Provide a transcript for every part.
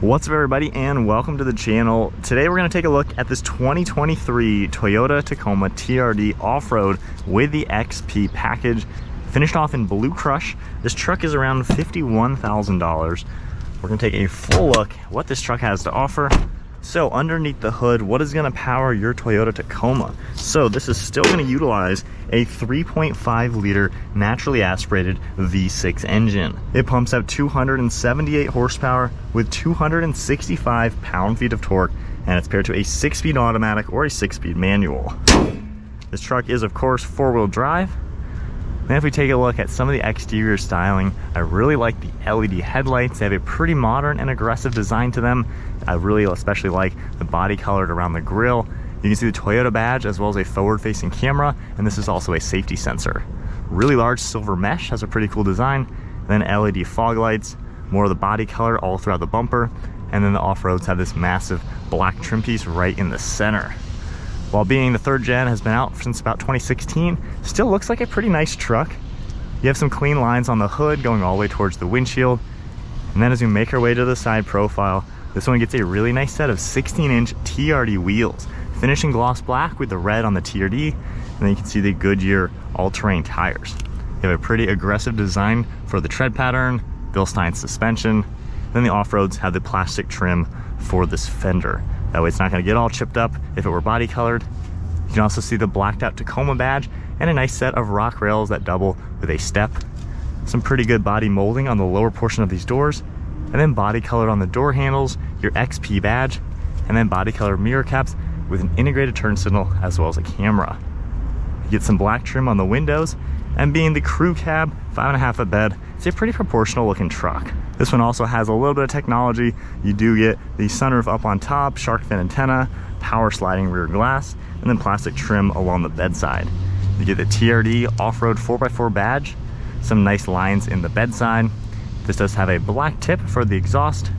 What's up everybody, and welcome to the channel. Today we're going to take a look at this 2023 Toyota Tacoma TRD off-road with the XP package, finished off in Blue Crush. This truck is around $51,000. We're going to take a full look at what this truck has to offer. So underneath the hood, what is going to power your Toyota Tacoma? So this is still going to utilize a 3.5 liter naturally aspirated V6 engine. It pumps out 278 horsepower with 265 pound-feet of torque, and it's paired to a 6-speed automatic or a 6-speed manual. This truck is of course 4-wheel drive. Then if we take a look at some of the exterior styling, I really like the LED headlights. They have a pretty modern and aggressive design to them. I really especially like the body colored around the grille. You can see the Toyota badge as well as a forward-facing camera, and this is also a safety sensor. Really large silver mesh has a pretty cool design. Then LED fog lights, more of the body color all throughout the bumper, and then the off-roads have this massive black trim piece right in the center. While being the third gen has been out since about 2016, still looks like a pretty nice truck. You have some clean lines on the hood going all the way towards the windshield. And then as we make our way to the side profile, this one gets a really nice set of 16-inch TRD wheels, finishing gloss black with the red on the TRD. And then you can see the Goodyear all-terrain tires. You have a pretty aggressive design for the tread pattern, Bilstein suspension. Then the off-roads have the plastic trim for this fender. That way it's not going to get all chipped up if it were body colored. You can also see the blacked out Tacoma badge and a nice set of rock rails that double with a step. Some pretty good body molding on the lower portion of these doors, and then body colored on the door handles, your XP badge, and then body colored mirror caps with an integrated turn signal as well as a camera. You get some black trim on the windows, and being the crew cab, 5.5 foot bed, it's a pretty proportional looking truck. This one also has a little bit of technology. You do get the sunroof up on top, shark fin antenna, power sliding rear glass, and then plastic trim along the bedside. You get the TRD off-road 4x4 badge, some nice lines in the bedside. This does have a black tip for the exhaust.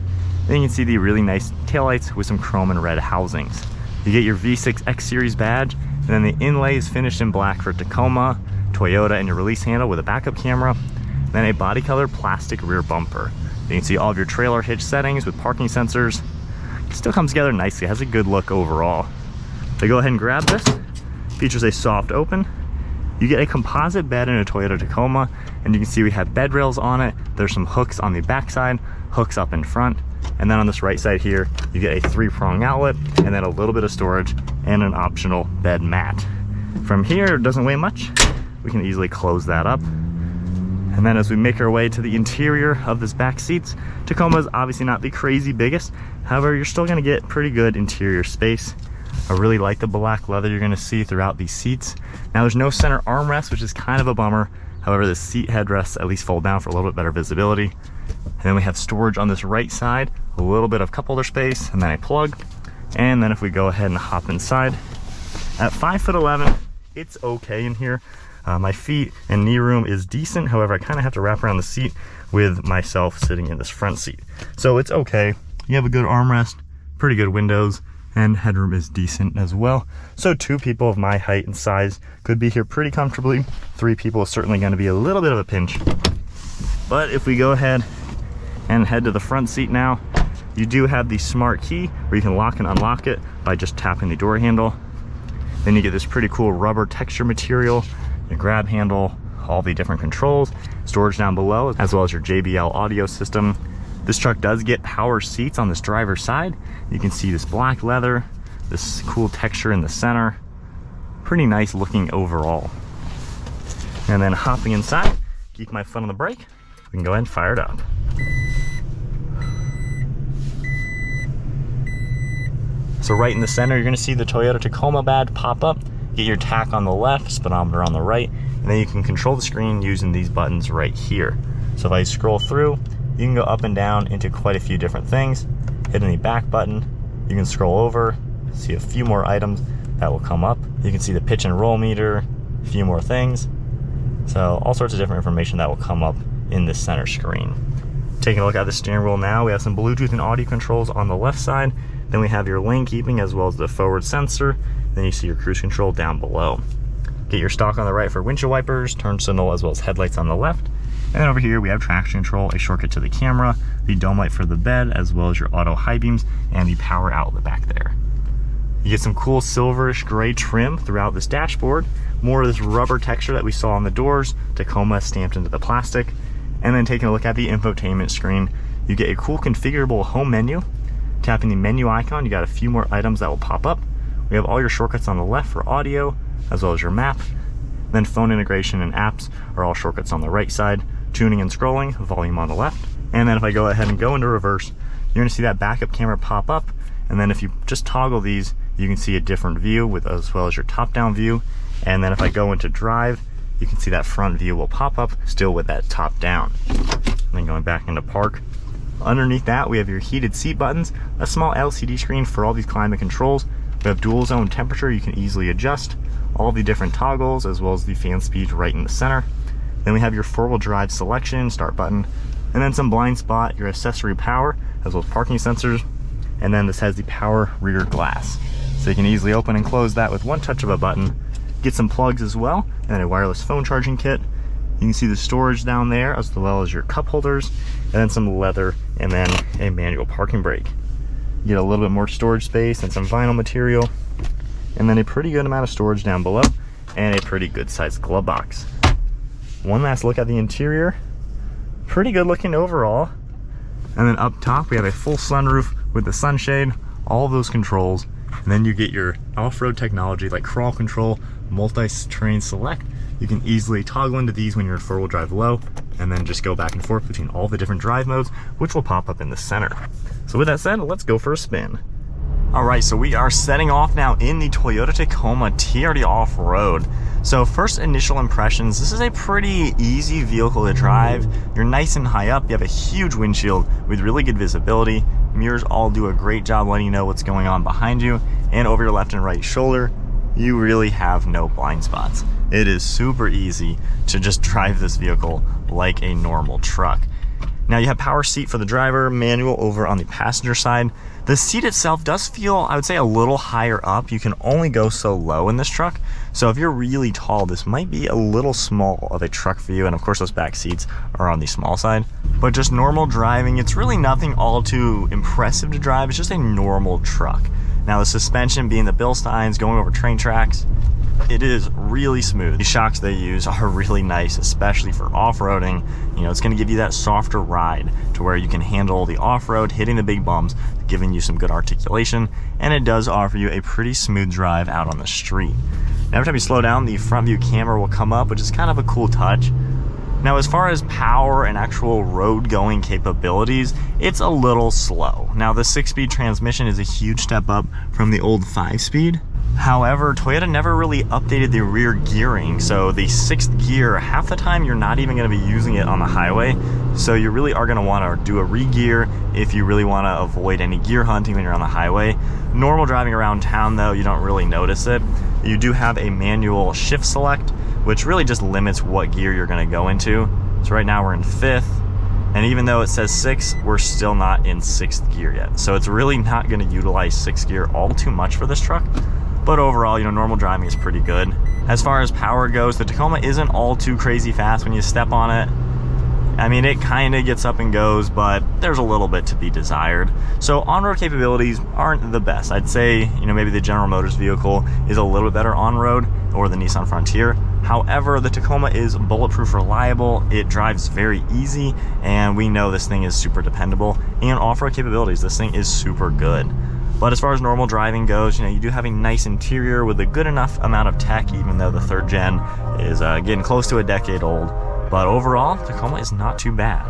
Then you can see the really nice taillights with some chrome and red housings. You get your V6 X Series badge, and then the inlay is finished in black for Tacoma, Toyota, and your release handle with a backup camera. Then a body colored plastic rear bumper. You can see all of your trailer hitch settings with parking sensors. It still comes together nicely, has a good look overall. So go ahead and grab this. Features a soft open. You get a composite bed in a Toyota Tacoma, and you can see we have bed rails on it. There's some hooks on the back side, hooks up in front, and then on this right side here, you get a 3-prong outlet, and then a little bit of storage, and an optional bed mat. From here, it doesn't weigh much. We can easily close that up. And then as we make our way to the interior of this back seats, Tacoma is obviously not the crazy biggest. However, you're still gonna get pretty good interior space. I really like the black leather you're gonna see throughout these seats. Now there's no center armrest, which is kind of a bummer. However, the seat headrests at least fold down for a little bit better visibility. And then we have storage on this right side, a little bit of cup holder space, and then a plug. And then if we go ahead and hop inside, at 5'11", it's okay in here. My feet and knee room is decent. However, I kind of have to wrap around the seat with myself sitting in this front seat. So it's okay. You have a good armrest, pretty good windows, and headroom is decent as well. So 2 people of my height and size could be here pretty comfortably. 3 people is certainly going to be a little bit of a pinch. But if we go ahead and head to the front seat now, you do have the smart key where you can lock and unlock it by just tapping the door handle. Then you get this pretty cool rubber texture material, your grab handle, all the different controls, storage down below, as well as your JBL audio system. This truck does get power seats on this driver's side. You can see this black leather, this cool texture in the center. Pretty nice looking overall. And then hopping inside, keep my foot on the brake, we can go ahead and fire it up. So right in the center, you're gonna see the Toyota Tacoma badge pop up. Get your tach on the left, speedometer on the right, and then you can control the screen using these buttons right here. So if I scroll through, you can go up and down into quite a few different things. Hitting the back button, you can scroll over, see a few more items that will come up. You can see the pitch and roll meter, a few more things. So all sorts of different information that will come up in this center screen. Taking a look at the steering wheel now, we have some Bluetooth and audio controls on the left side. Then we have your lane keeping as well as the forward sensor. Then you see your cruise control down below. Get your stock on the right for windshield wipers, turn signal, as well as headlights on the left. And then over here we have traction control, a shortcut to the camera, the dome light for the bed, as well as your auto high beams, and the power outlet back there. You get some cool silverish gray trim throughout this dashboard, more of this rubber texture that we saw on the doors, Tacoma stamped into the plastic. And then taking a look at the infotainment screen, you get a cool configurable home menu. Tapping the menu icon, you got a few more items that will pop up. We have all your shortcuts on the left for audio, as well as your map. Then phone integration and apps are all shortcuts on the right side. Tuning and scrolling, volume on the left. And then if I go ahead and go into reverse, you're gonna see that backup camera pop up. And then if you just toggle these, you can see a different view with as well as your top-down view. And then if I go into drive, you can see that front view will pop up still with that top-down. And then going back into park. Underneath that, we have your heated seat buttons, a small LCD screen for all these climate controls. We have dual zone temperature you can easily adjust, all the different toggles, as well as the fan speed right in the center. Then we have your four-wheel drive selection, start button, and then some blind spot, your accessory power, as well as parking sensors. And then this has the power rear glass. So you can easily open and close that with one touch of a button. Get some plugs as well, and then a wireless phone charging kit. You can see the storage down there, as well as your cup holders, and then some leather, and then a manual parking brake. You get a little bit more storage space and some vinyl material, and then a pretty good amount of storage down below, and a pretty good sized glove box. One last look at the interior. Pretty good looking overall. And then up top, we have a full sunroof with the sunshade, all of those controls, and then you get your off-road technology like crawl control, multi-terrain select. You can easily toggle into these when you're in four-wheel drive low, and then just go back and forth between all the different drive modes, which will pop up in the center. So with that said, let's go for a spin. All right, so we are setting off now in the Toyota Tacoma TRD off-road. So first initial impressions, this is a pretty easy vehicle to drive. You're nice and high up, you have a huge windshield with really good visibility. Mirrors all do a great job letting you know what's going on behind you, and over your left and right shoulder, you really have no blind spots. It is super easy to just drive this vehicle like a normal truck. Now you have power seat for the driver, manual over on the passenger side. The seat itself does feel, I would say, a little higher up. You can only go so low in this truck. So if you're really tall, this might be a little small of a truck for you. And of course, those back seats are on the small side. But just normal driving, it's really nothing all too impressive to drive. It's just a normal truck. Now the suspension being the Bilsteins going over train tracks, it is really smooth. The shocks they use are really nice, especially for off-roading. You know, it's gonna give you that softer ride to where you can handle the off-road, hitting the big bumps, giving you some good articulation, and it does offer you a pretty smooth drive out on the street. Now, every time you slow down, the front view camera will come up, which is kind of a cool touch. Now, as far as power and actual road going capabilities, it's a little slow. Now, the 6-speed transmission is a huge step up from the old 5-speed. However, Toyota never really updated the rear gearing, so the 6th gear, half the time you're not even going to be using it on the highway, so you really are going to want to do a re-gear if you really want to avoid any gear hunting when you're on the highway. Normal driving around town though, you don't really notice it. You do have a manual shift select, which really just limits what gear you're going to go into. So right now we're in 5th, and even though it says 6, we're still not in 6th gear yet. So it's really not going to utilize 6th gear all too much for this truck. But overall, you know, normal driving is pretty good. As far as power goes, the Tacoma isn't all too crazy fast when you step on it. I mean, it kind of gets up and goes, but there's a little bit to be desired. So on-road capabilities aren't the best. I'd say, you know, maybe the General Motors vehicle is a little bit better on-road, or the Nissan Frontier. However, the Tacoma is bulletproof reliable, it drives very easy, and we know this thing is super dependable. And off-road capabilities, this thing is super good. But as far as normal driving goes, you know, you do have a nice interior with a good enough amount of tech, even though the 3rd gen is getting close to a decade old. But overall, Tacoma is not too bad.